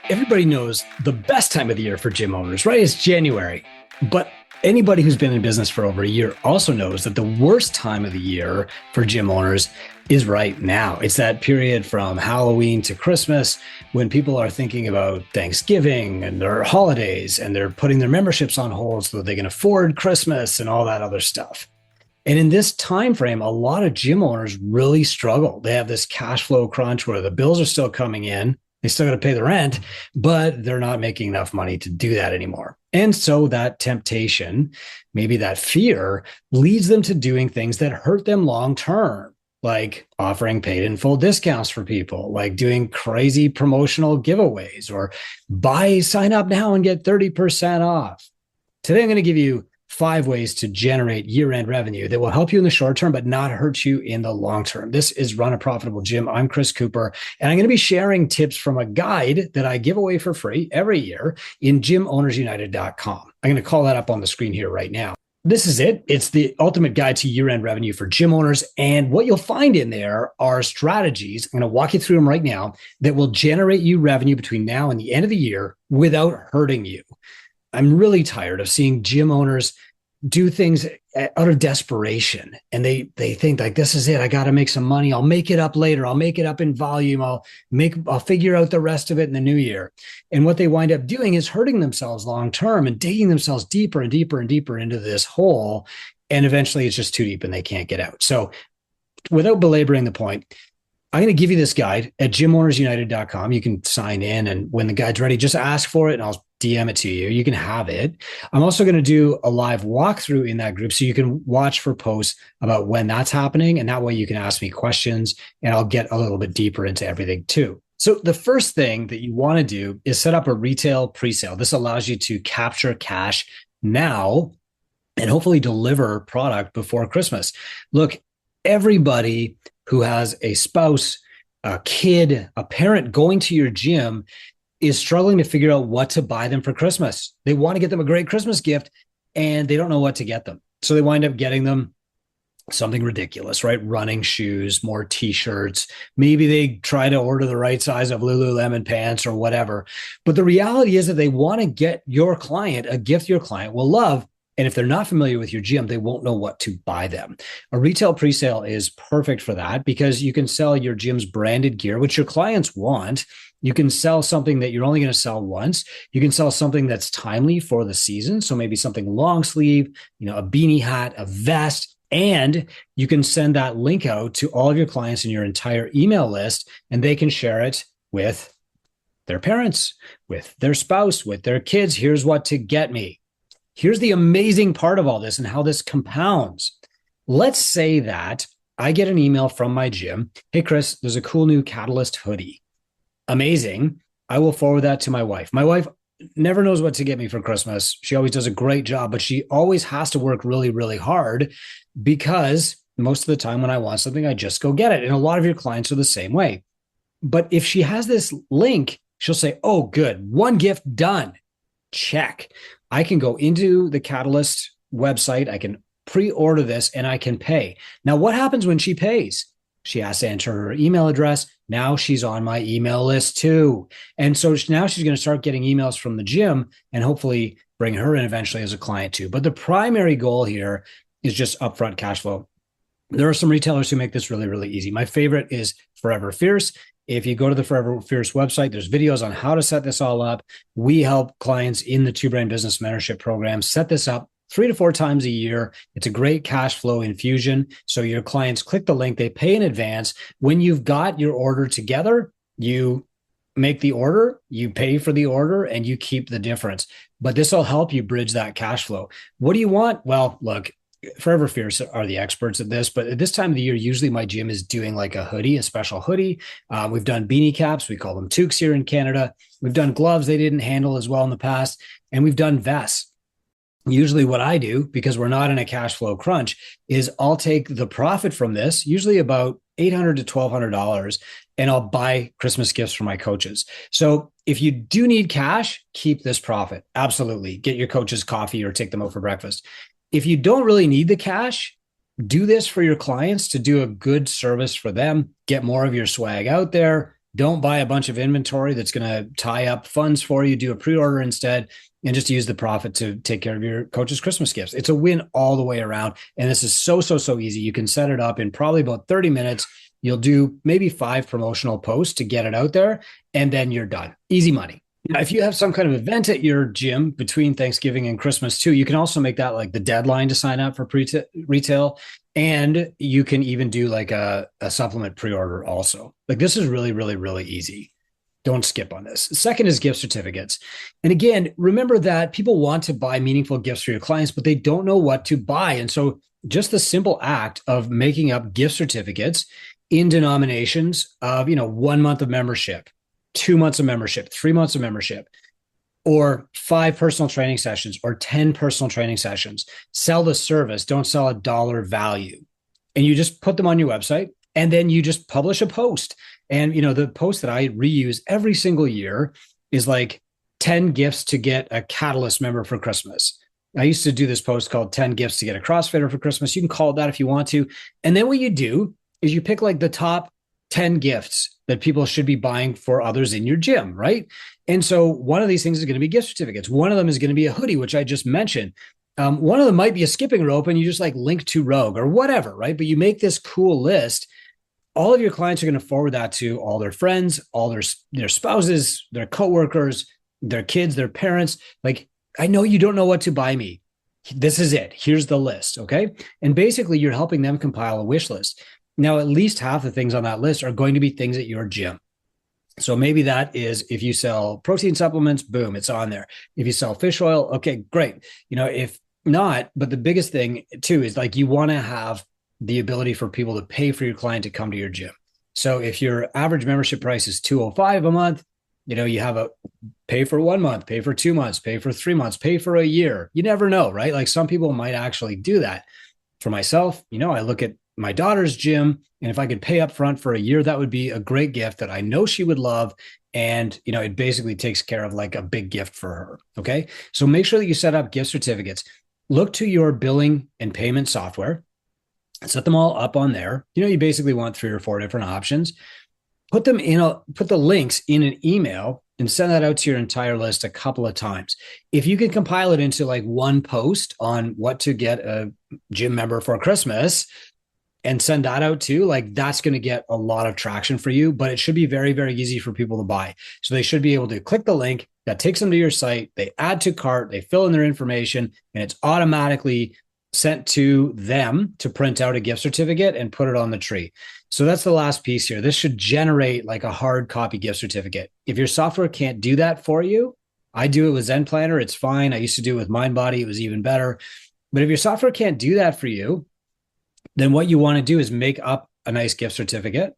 Everybody knows the best time of the year for gym owners, right? It's January. But anybody who's been in business for over a year also knows that the worst time of the year for gym owners is right now. It's that period from Halloween to Christmas when people are thinking about Thanksgiving and their holidays, and they're putting their memberships on hold so that they can afford Christmas and all that other stuff. And in this time frame, a lot of gym owners really struggle. They have this cash flow crunch where the bills are still coming in. They still got to pay the rent, but they're not making enough money to do that anymore. And so that temptation, maybe that fear, leads them to doing things that hurt them long term, like offering paid in full discounts for people, like doing crazy promotional giveaways, or sign up now and get 30% off. Today, I'm going to give you 5 ways to generate year-end revenue that will help you in the short term, but not hurt you in the long term. This is Run a Profitable Gym. I'm Chris Cooper, and I'm going to be sharing tips from a guide that I give away for free every year in gymownersunited.com. I'm going to call that up on the screen here right now. This is it. It's the ultimate guide to year-end revenue for gym owners. And what you'll find in there are strategies, I'm going to walk you through them right now, that will generate you revenue between now and the end of the year without hurting you. I'm really tired of seeing gym owners do things out of desperation. And they think like, this is it. I got to make some money. I'll make it up later. I'll make it up in volume. I'll figure out the rest of it in the new year. And what they wind up doing is hurting themselves long-term and digging themselves deeper and deeper and deeper into this hole. And eventually it's just too deep and they can't get out. So without belaboring the point, I'm going to give you this guide at gymownersunited.com. You can sign in, and when the guide's ready, just ask for it and I'll DM it to you. You can have it. I'm also going to do a live walkthrough in that group so you can watch for posts about when that's happening. And that way you can ask me questions and I'll get a little bit deeper into everything too. So the first thing that you want to do is set up a retail presale. This allows you to capture cash now and hopefully deliver product before Christmas. Look, everybody who has a spouse, a kid, a parent going to your gym is struggling to figure out what to buy them for Christmas. They want to get them a great Christmas gift and they don't know what to get them. So they wind up getting them something ridiculous, right? Running shoes, more t-shirts. Maybe they try to order the right size of Lululemon pants or whatever. But the reality is that they want to get your client a gift your client will love. And if they're not familiar with your gym, they won't know what to buy them. A retail presale is perfect for that because you can sell your gym's branded gear, which your clients want. You can sell something that you're only going to sell once. You can sell something that's timely for the season. So maybe something long sleeve, a beanie hat, a vest, and you can send that link out to all of your clients in your entire email list, and they can share it with their parents, with their spouse, with their kids. Here's what to get me. Here's the amazing part of all this and how this compounds. Let's say that I get an email from my gym. Hey, Chris, there's a cool new Catalyst hoodie. Amazing. I will forward that to my wife. My wife never knows what to get me for Christmas. She always does a great job, but she always has to work really, really hard because most of the time when I want something, I just go get it. And a lot of your clients are the same way. But if she has this link, she'll say, oh, good. One gift done. Check. I can go into the Catalyst website. I can pre-order this and I can pay. Now, what happens when she pays? She has to enter her email address. Now she's on my email list too. And so now she's going to start getting emails from the gym and hopefully bring her in eventually as a client too. But the primary goal here is just upfront cash flow. There are some retailers who make this really, really easy. My favorite is Forever Fierce. If you go to the Forever Fierce website, there's videos on how to set this all up. We help clients in the Two Brain Business Mentorship Program set this up 3 to 4 times a year. It's a great cash flow infusion. So your clients click the link, they pay in advance. When you've got your order together, you make the order, you pay for the order, and you keep the difference. But this will help you bridge that cash flow. What do you want? Well, look, Forever Fierce are the experts at this, but at this time of the year, usually my gym is doing like a hoodie, a special hoodie. We've done beanie caps. We call them toques here in Canada. We've done gloves they didn't handle as well in the past. And we've done vests. Usually what I do, because we're not in a cash flow crunch, is I'll take the profit from this, usually about $800 to $1,200, and I'll buy Christmas gifts for my coaches. So if you do need cash, keep this profit. Absolutely. Get your coaches coffee or take them out for breakfast. If you don't really need the cash, do this for your clients to do a good service for them, get more of your swag out there, Don't buy a bunch of inventory that's going to tie up funds for you. Do a pre-order instead and just use the profit to take care of your coach's Christmas gifts. It's a win all the way around. And this is so easy. You can set it up in probably about 30 minutes. You'll do maybe 5 promotional posts to get it out there, and then you're done. Easy money. Now, if you have some kind of event at your gym between Thanksgiving and Christmas too, you can also make that like the deadline to sign up for retail. And you can even do like a supplement pre-order also. Like this is really easy. Don't skip on this. Second is gift certificates. And again, remember that people want to buy meaningful gifts for your clients, but they don't know what to buy. And so just the simple act of making up gift certificates in denominations of, 1 month of membership, 2 months of membership, 3 months of membership, or 5 personal training sessions or 10 personal training sessions. Sell the service, don't sell a dollar value. And you just put them on your website, and then you just publish a post. And, the post that I reuse every single year is like 10 gifts to get a Catalyst member for Christmas. I used to do this post called 10 gifts to get a CrossFitter for Christmas. You can call it that if you want to. And then what you do is you pick like the top 10 gifts that people should be buying for others in your gym, right? And so one of these things is going to be gift certificates. One of them is going to be a hoodie, which I just mentioned. One of them might be a skipping rope, and you just like link to Rogue or whatever, right? But you make this cool list. All of your clients are going to forward that to all their friends, all their spouses, their coworkers, their kids, their parents. Like, I know you don't know what to buy me. This is it. Here's the list, okay? And basically, you're helping them compile a wish list. Now, at least half the things on that list are going to be things at your gym. So maybe that is if you sell protein supplements, boom, it's on there. If you sell fish oil, okay, great. If not, but the biggest thing too is like you want to have the ability for people to pay for your client to come to your gym. So if your average membership price is $205 a month, you have a pay for 1 month, pay for 2 months, pay for 3 months, pay for a year. You never know, right? Like some people might actually do that. For myself, I look at my daughter's gym, and if I could pay up front for a year, that would be a great gift that I know she would love. And, it basically takes care of like a big gift for her. Okay. So make sure that you set up gift certificates. Look to your billing and payment software. Set them all up on there. You basically want 3 or 4 different options. Put the links in an email and send that out to your entire list a couple of times. If you can compile it into like one post on what to get a gym member for Christmas and send that out too, like that's going to get a lot of traction for you, but it should be very easy for people to buy. So they should be able to click the link that takes them to your site. They add to cart, they fill in their information, and it's automatically sent to them to print out a gift certificate and put it on the tree. So that's the last piece here. This should generate like a hard copy gift certificate. If your software can't do that for you, I do it with Zen Planner. It's fine. I used to do it with MindBody. It was even better. But if your software can't do that for you, then what you want to do is make up a nice gift certificate.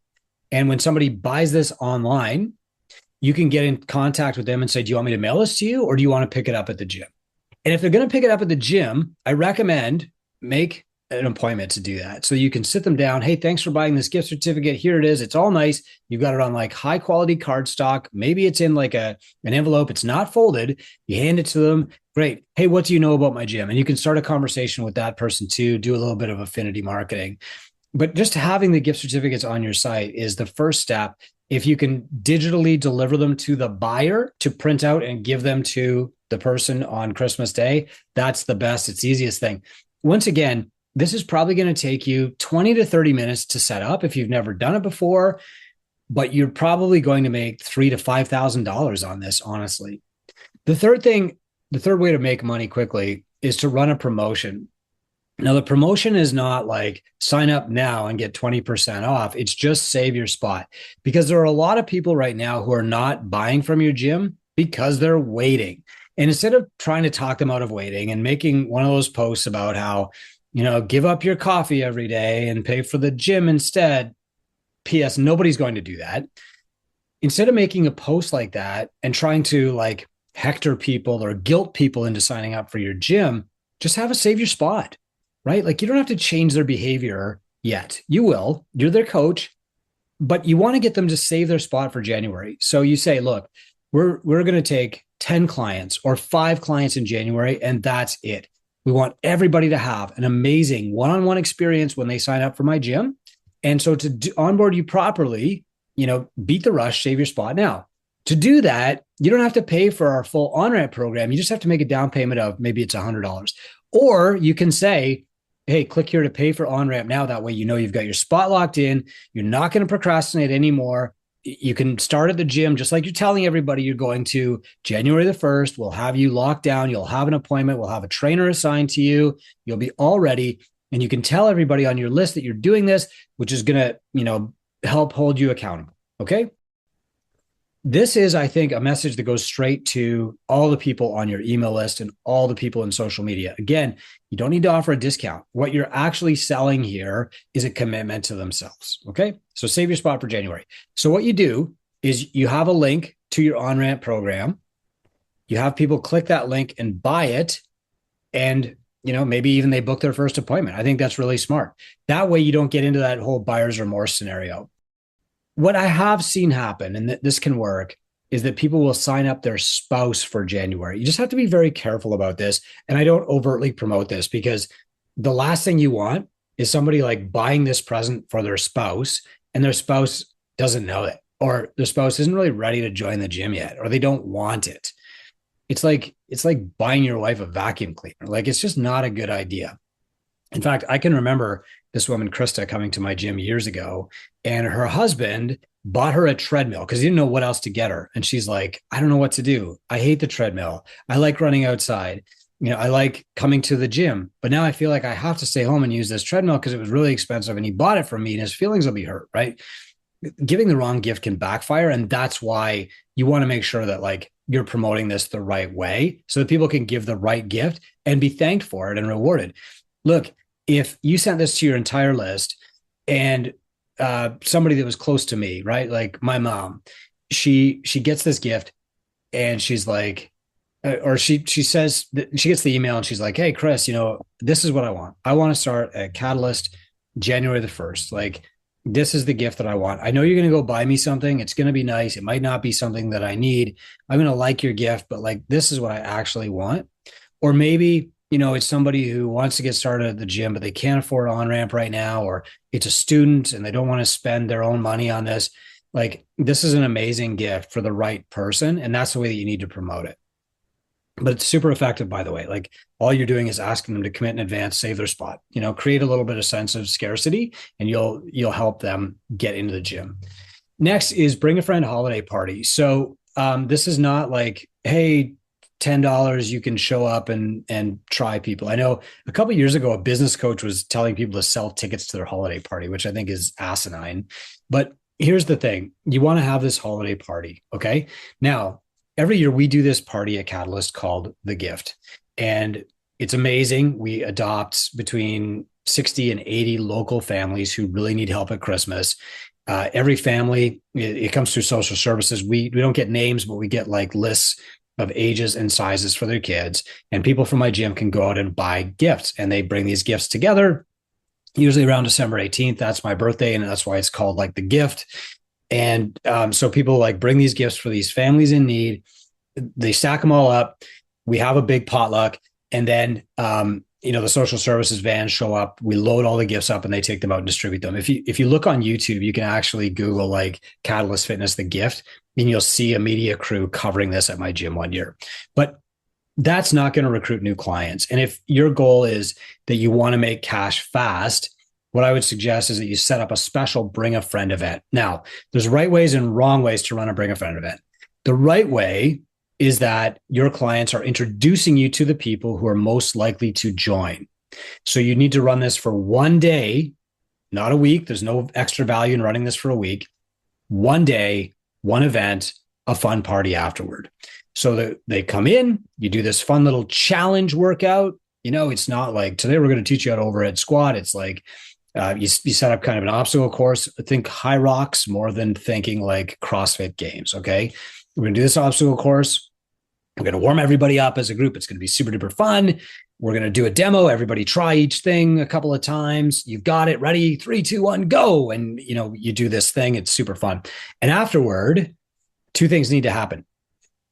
And when somebody buys this online, you can get in contact with them and say, do you want me to mail this to you, or do you want to pick it up at the gym? And if they're going to pick it up at the gym, I recommend make an appointment to do that. So you can sit them down. Hey, thanks for buying this gift certificate. Here it is. It's all nice. You've got it on like high quality cardstock. Maybe it's in like an envelope. It's not folded. You hand it to them. Great. Hey, what do you know about my gym? And you can start a conversation with that person too. Do a little bit of affinity marketing. But just having the gift certificates on your site is the first step. If you can digitally deliver them to the buyer to print out and give them to the person on Christmas Day, that's the best. It's the easiest thing. Once again, this is probably going to take you 20 to 30 minutes to set up if you've never done it before, but you're probably going to make $3,000 to $5,000 on this, honestly. The third way to make money quickly is to run a promotion. Now, the promotion is not like sign up now and get 20% off. It's just save your spot, because there are a lot of people right now who are not buying from your gym because they're waiting. And instead of trying to talk them out of waiting and making one of those posts about how, give up your coffee every day and pay for the gym instead, P.S., nobody's going to do that. Instead of making a post like that and trying to like hector people or guilt people into signing up for your gym, just have a save your spot, right? Like you don't have to change their behavior yet. You will. You're their coach, but you want to get them to save their spot for January. So you say, look, we're going to take 10 clients or 5 clients in January, and that's it. We want everybody to have an amazing one-on-one experience when they sign up for my gym. And so to onboard you properly, beat the rush, save your spot now. To do that, you don't have to pay for our full on-ramp program. You just have to make a down payment of maybe it's $100. Or you can say, hey, click here to pay for on-ramp now. That way, you've got your spot locked in. You're not going to procrastinate anymore. You can start at the gym, just like you're telling everybody you're going to. January the 1st, we'll have you locked down. You'll have an appointment. We'll have a trainer assigned to you. You'll be all ready. And you can tell everybody on your list that you're doing this, which is going to, help hold you accountable. Okay. This is, I think, a message that goes straight to all the people on your email list and all the people in social media. Again, you don't need to offer a discount. What you're actually selling here is a commitment to themselves. Okay. So save your spot for January. So what you do is you have a link to your on-ramp program. You have people click that link and buy it. And, maybe even they book their first appointment. I think that's really smart. That way you don't get into that whole buyer's remorse scenario. What I have seen happen, and this can work, is that people will sign up their spouse for January. You just have to be very careful about this. And I don't overtly promote this because the last thing you want is somebody like buying this present for their spouse and their spouse doesn't know it, or their spouse isn't really ready to join the gym yet, or they don't want it. It's like buying your wife a vacuum cleaner. Like, it's just not a good idea. In fact, I can remember this woman, Krista, coming to my gym years ago, and her husband bought her a treadmill because he didn't know what else to get her. And she's like, I don't know what to do. I hate the treadmill. I like running outside. I like coming to the gym, but now I feel like I have to stay home and use this treadmill because it was really expensive and he bought it for me and his feelings will be hurt, right? Giving the wrong gift can backfire. And that's why you want to make sure that you're promoting this the right way so that people can give the right gift and be thanked for it and rewarded. Look, if you sent this to your entire list and somebody that was close to me, right? Like my mom, she gets this gift and she's like, or she says that she gets the email and she's like, hey, Chris, this is what I want. I want to start at Catalyst January the 1st. Like, this is the gift that I want. I know you're going to go buy me something. It's going to be nice. It might not be something that I need. I'm going to like your gift, but this is what I actually want. Or maybe, it's somebody who wants to get started at the gym, but they can't afford on-ramp right now, or it's a student and they don't want to spend their own money on this. This is an amazing gift for the right person. And that's the way that you need to promote it. But it's super effective, by the way. All you're doing is asking them to commit in advance, save their spot, create a little bit of sense of scarcity, and you'll help them get into the gym. Next is bring a friend holiday party. So this is not like, hey, $10, you can show up and try people. I know a couple of years ago, a business coach was telling people to sell tickets to their holiday party, which I think is asinine. But here's the thing. You want to have this holiday party. Okay. Now, every year we do this party at Catalyst called The Gift. And it's amazing. We adopt between 60 and 80 local families who really need help at Christmas. Every family, it comes through social services. We don't get names, but we get lists of ages and sizes for their kids. And people from my gym can go out and buy gifts. And they bring these gifts together, usually around December 18th. That's my birthday. And that's why it's called The Gift. And so people bring these gifts for these families in need. They stack them all up. We have a big potluck. And then, the social services vans show up. We load all the gifts up and they take them out and distribute them. If you look on YouTube, you can actually Google Catalyst Fitness, The Gift, and you'll see a media crew covering this at my gym one year. But that's not going to recruit new clients. And if your goal is that you want to make cash fast, what I would suggest is that you set up a special bring a friend event. Now, there's right ways and wrong ways to run a bring a friend event. The right way is that your clients are introducing you to the people who are most likely to join. So you need to run this for one day, not a week. There's no extra value in running this for a week. One day, one event, a fun party afterward. So that they come in, you do this fun little challenge workout. It's not like today we're going to teach you how to overhead squat. It's you set up kind of an obstacle course. Think high rocks more than thinking CrossFit games. Okay. We're going to do this obstacle course. We're going to warm everybody up as a group. It's going to be super duper fun. We're going to do a demo. Everybody try each thing a couple of times. You've got it. Ready? 3, 2, 1, go. And, you do this thing. It's super fun. And afterward, 2 things need to happen.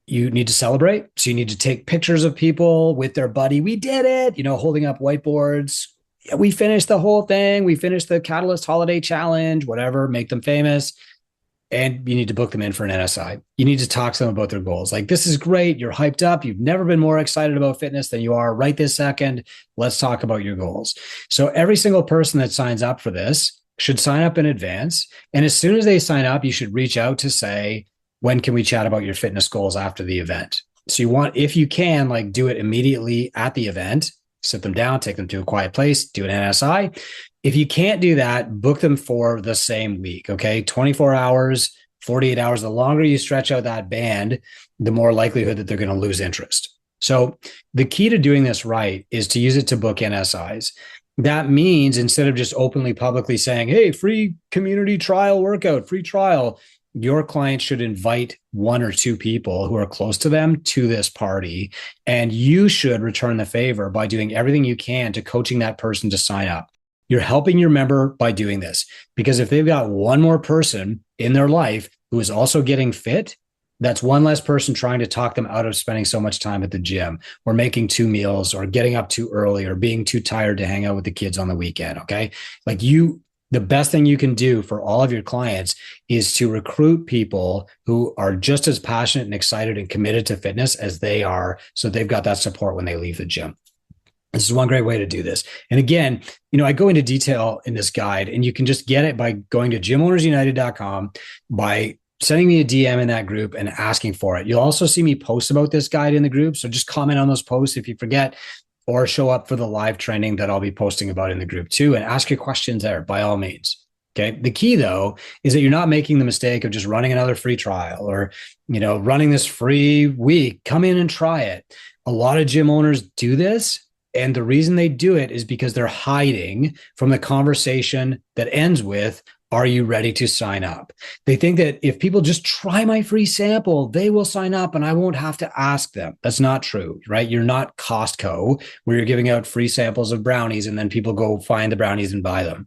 You need to celebrate. So you need to take pictures of people with their buddy. We did it, holding up whiteboards. Yeah, we finished the whole thing. We finished the Catalyst Holiday Challenge, whatever, make them famous. and you need to book them in for an NSI. You need to talk to them about their goals. Like, this is great. You're hyped up. You've never been more excited about fitness than you are right this second. Let's talk about your goals. So every single person that signs up for this should sign up in advance. And as soon as they sign up, you should reach out to say, when can we chat about your fitness goals after the event? So you want, if you can, like, do it immediately at the event, sit them down, take them to a quiet place, do an NSI. If you can't do that, book them for the same week. Okay. 24 hours, 48 hours. The longer you stretch out that band, the more likelihood that they're going to lose interest. So the key to doing this right is to use it to book NSIs. That means instead of just openly publicly saying, hey, free community trial workout, free trial, your client should invite one or two people who are close to them to this party. And you should return the favor by doing everything you can to coaching that person to sign up. You're helping your member by doing this, because if they've got one more person in their life who is also getting fit, that's one less person trying to talk them out of spending so much time at the gym or making 2 meals or getting up too early or being too tired to hang out with the kids on the weekend. Okay. Like, the best thing you can do for all of your clients is to recruit people who are just as passionate and excited and committed to fitness as they are. So they've got that support when they leave the gym. This is one great way to do this. And again, I go into detail in this guide, and you can just get it by going to gymownersunited.com, by sending me a DM in that group and asking for it. You'll also see me post about this guide in the group. So just comment on those posts if you forget, or show up for the live training that I'll be posting about in the group too, and ask your questions there by all means. Okay. The key though, is that you're not making the mistake of just running another free trial or, running this free week. Come in and try it. A lot of gym owners do this. And the reason they do it is because they're hiding from the conversation that ends with, are you ready to sign up? They think that if people just try my free sample, they will sign up and I won't have to ask them. That's not true, right? You're not Costco where you're giving out free samples of brownies and then people go find the brownies and buy them.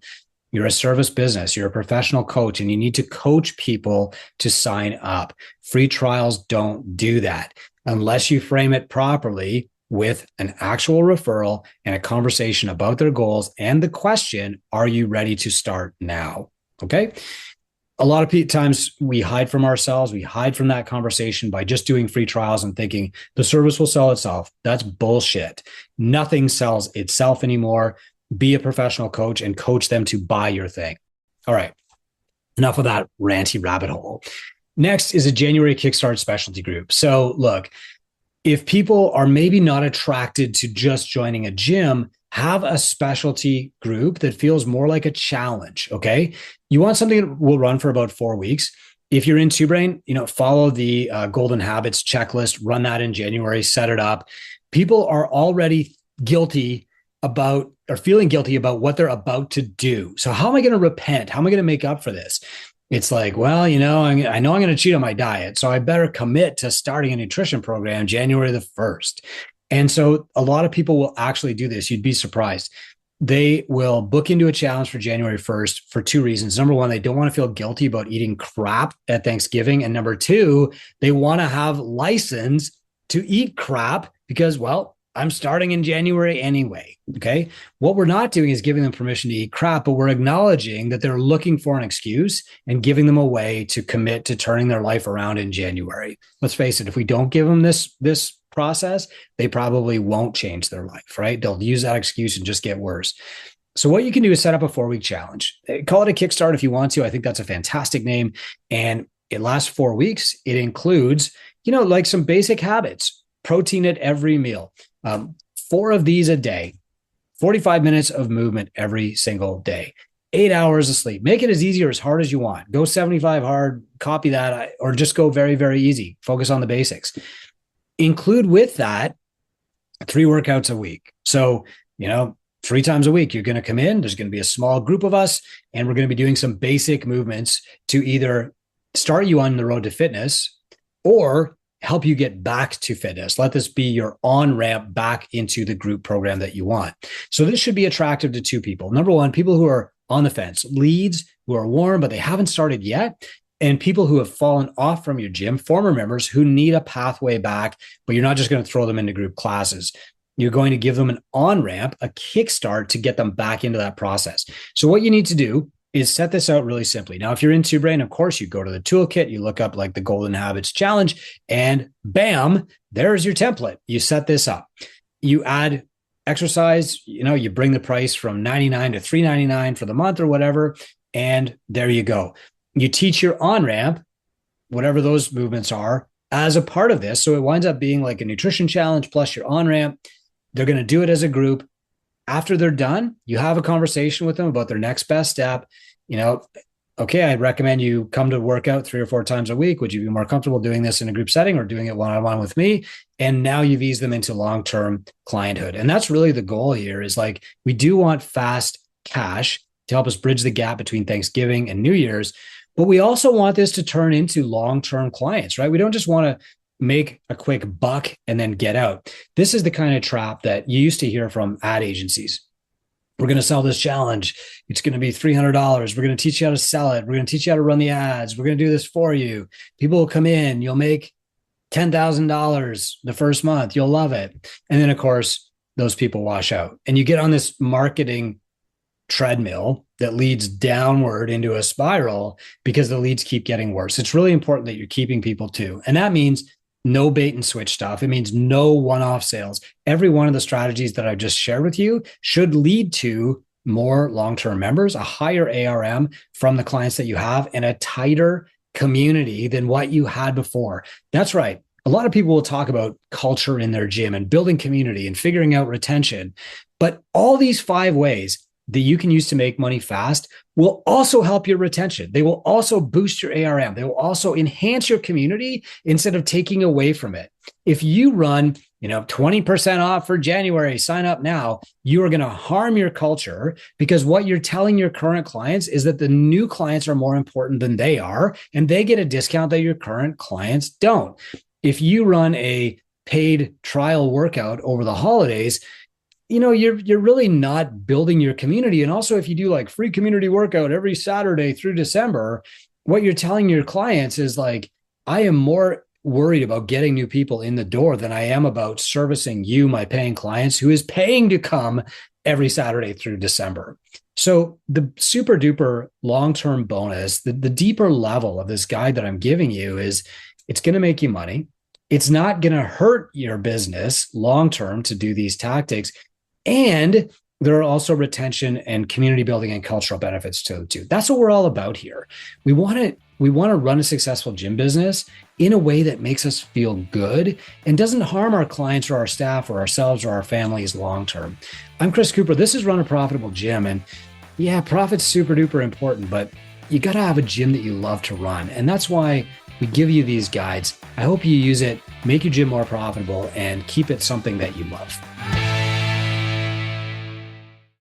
You're a service business. You're a professional coach, and you need to coach people to sign up. Free trials don't do that unless you frame it properly with an actual referral and a conversation about their goals and the question, are you ready to start now? Okay. A lot of times we hide from ourselves. We hide from that conversation by just doing free trials and thinking the service will sell itself. That's bullshit. Nothing sells itself anymore. Be a professional coach and coach them to buy your thing. All right. Enough of that ranty rabbit hole. Next is a January Kickstart specialty group. So look, if people are maybe not attracted to just joining a gym, have a specialty group that feels more like a challenge. Okay. You want something that will run for about 4 weeks. If you're in Two Brain, follow the Golden Habits checklist, run that in January, set it up. People are already guilty about, or feeling guilty about what they're about to do. So how am I going to repent? How am I going to make up for this? It's like, well, I know I'm going to cheat on my diet, so I better commit to starting a nutrition program January the 1st. And so a lot of people will actually do this. You'd be surprised. They will book into a challenge for January 1st for 2 reasons. Number one, they don't want to feel guilty about eating crap at Thanksgiving. And number two, they want to have license to eat crap because, well, I'm starting in January anyway. Okay. What we're not doing is giving them permission to eat crap, but we're acknowledging that they're looking for an excuse and giving them a way to commit to turning their life around in January. Let's face it. If we don't give them this process, they probably won't change their life, right? They'll use that excuse and just get worse. So what you can do is set up a 4-week challenge. Call it a kickstart if you want to. I think that's a fantastic name. And it lasts 4 weeks. It includes, like some basic habits, protein at every meal. 4 of these a day, 45 minutes of movement every single day, 8 hours of sleep. Make it as easy or as hard as you want. Go 75 hard, copy that, or just go very, very easy. Focus on the basics. Include with that 3 workouts a week. So, 3 times a week, you're going to come in. There's going to be a small group of us, and we're going to be doing some basic movements to either start you on the road to fitness or help you get back to fitness. Let this be your on-ramp back into the group program that you want. So this should be attractive to 2 people. Number one, people who are on the fence, leads who are warm, but they haven't started yet, and people who have fallen off from your gym, former members who need a pathway back, but you're not just going to throw them into group classes. You're going to give them an on-ramp, a kickstart to get them back into that process. So what you need to do is set this out really simply. Now, if you're in Two Brain, of course, you go to the toolkit, you look up like the Golden Habits Challenge, and bam, there's your template. You set this up. You add exercise, you bring the price from $99 to $3.99 for the month or whatever, and there you go. You teach your on-ramp, whatever those movements are, as a part of this. So it winds up being like a nutrition challenge plus your on-ramp. They're going to do it as a group. After they're done, you have a conversation with them about their next best step. Okay, I'd recommend you come to work out 3 or 4 times a week. Would you be more comfortable doing this in a group setting or doing it one-on-one with me? And now you've eased them into long-term clienthood. And that's really the goal here, is like, we do want fast cash to help us bridge the gap between Thanksgiving and New Year's. But we also want this to turn into long-term clients, right? We don't just want to make a quick buck and then get out. This is the kind of trap that you used to hear from ad agencies. We're going to sell this challenge. It's going to be $300. We're going to teach you how to sell it. We're going to teach you how to run the ads. We're going to do this for you. People will come in. You'll make $10,000 the first month. You'll love it. And then, of course, those people wash out. And you get on this marketing treadmill that leads downward into a spiral because the leads keep getting worse. It's really important that you're keeping people too. And that means no bait and switch stuff. It means no one-off sales. Every one of the strategies that I've just shared with you should lead to more long-term members, a higher ARM from the clients that you have, and a tighter community than what you had before. That's right. A lot of people will talk about culture in their gym and building community and figuring out retention. But all these 5 ways that you can use to make money fast will also help your retention. They will also boost your ARM. They will also enhance your community instead of taking away from it. If you run, 20% off for January, sign up now, you are going to harm your culture, because what you're telling your current clients is that the new clients are more important than they are, and they get a discount that your current clients don't. If you run a paid trial workout over the holidays, you're really not building your community. And also, if you do like free community workout every Saturday through December, what you're telling your clients is like, I am more worried about getting new people in the door than I am about servicing you, my paying clients, who is paying to come every Saturday through December. So the super duper long-term bonus, the deeper level of this guide that I'm giving you, is it's going to make you money. It's not going to hurt your business long-term to do these tactics. And there are also retention and community building and cultural benefits to it too. That's what we're all about here. We want to run a successful gym business in a way that makes us feel good and doesn't harm our clients or our staff or ourselves or our families long-term. I'm Chris Cooper. This is Run a Profitable Gym. And yeah, profit's super duper important, but you got to have a gym that you love to run. And that's why we give you these guides. I hope you use it, make your gym more profitable, and keep it something that you love.